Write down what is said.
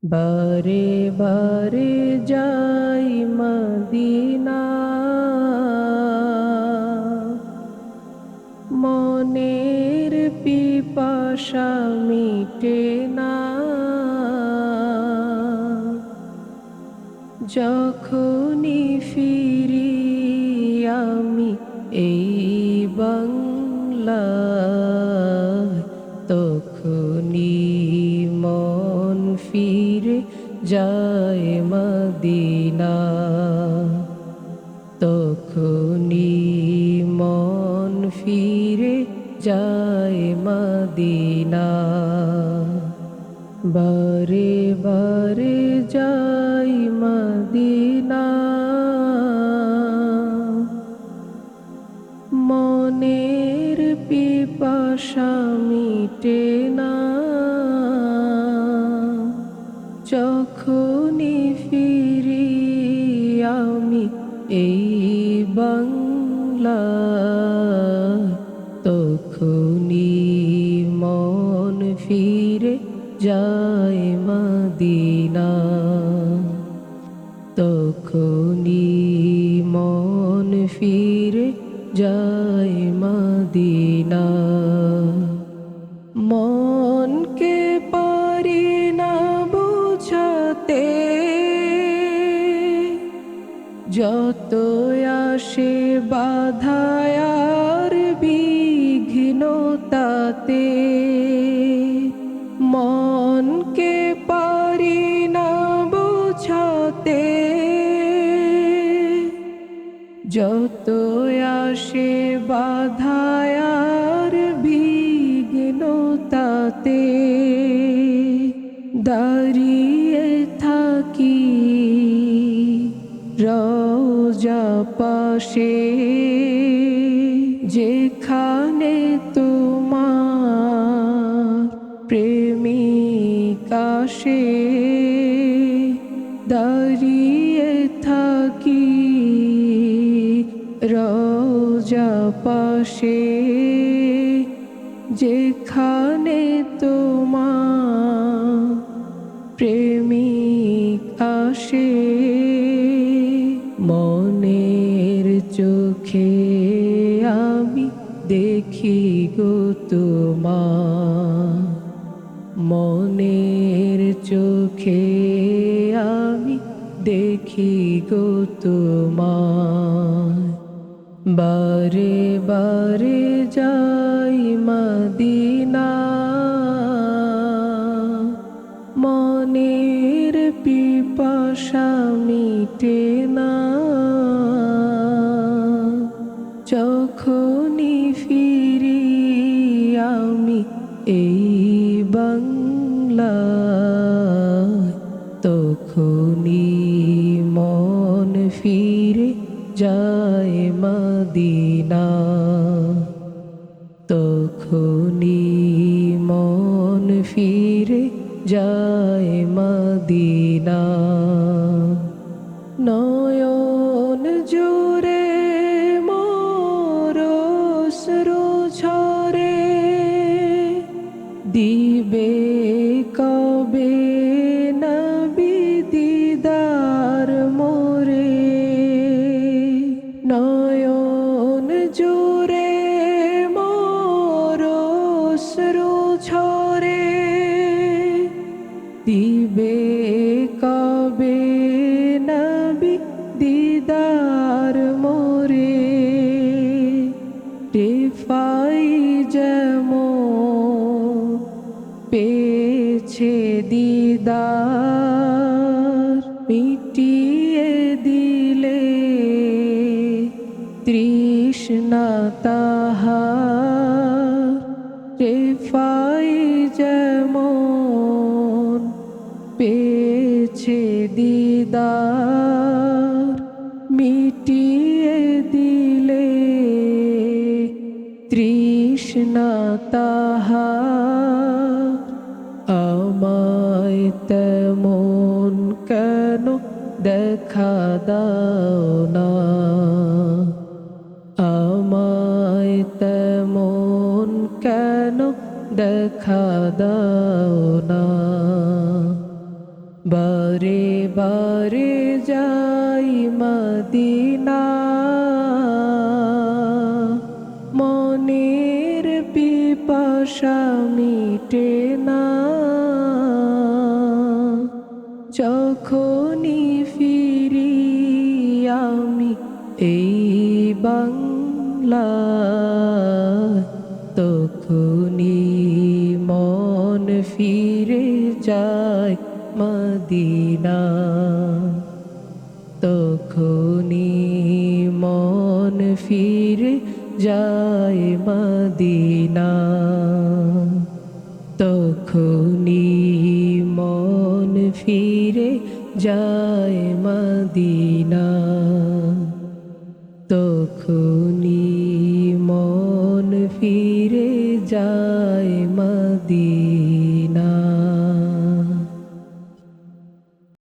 বারে বারে যাই মদিনা, মনের পিপাসা মিটে না। যখনই ফিরি আমি এই বাংলায়, তখনই মন ফিরে যায় মদিনা। তখনই মন ফিরে যায় মদিনা। বারে বারে যাই মদিনা, মনের পিপাসা মিটে না। যখনই ফিরি আমি এই বাংলায়, তখনই মন ফিরে যায় মদিনা। তখনই মন ফিরে যায় মদিনা। মনকে পারি না বুঝাতে, যত আসে বাধায় আর বিঘ্নতাতে। মনকে পারি না বুঝাতে, যত আসে বাধায় আর বিঘ্নতাতে। দাঁড়িয়ে থাকি রওজা পাশে, যেখানে তোমার প্রেমিক আসে। দাঁড়িয়ে থাকি রওজা পাশে, যেখানে তোমার প্রেমিক আসে। মনের চোখে আমি দেখি গো তোমার, মনের চোখে আমি দেখি গো তোমার। বারে বারে যাই মদিনা, মনের পিপাসা মিটে না। যখনই ফিরি আমি এই বাংলায়, তখনই মন ফিরে যায় মদিনা। তখনই মন ফিরে যায় মদিনা। নয়ন জুড়ে মোর অশ্রু ঝরে, দিবে কবে নবী দিদার মোরে। নয়ন জুড়ে মোর অশ্রু ঝরে, দিবে কবে নবী দিদার মোরে। রেফাই যেমন পেয়েছে দিদার, মিটিয়ে দিলে তৃষ্ণা তাহার। রেফাই যেমন পেয়েছে দিদার, মিটিয়ে দিলে তৃষ্ণা তাহার। আমায় তেমন কেন দেখা দাও না, আমায় তেমন কেন দেখা দাও না। বারে বারে যাই মদিনা, মনের পিপাসা মিটে না। যখনই ফিরি আমি এই বাংলায়, তখনই মন ফিরে যায় মদিনা। তখনই মন ফিরে যায় মদিনা। তখনই মন ফিরে যায় মদিনা।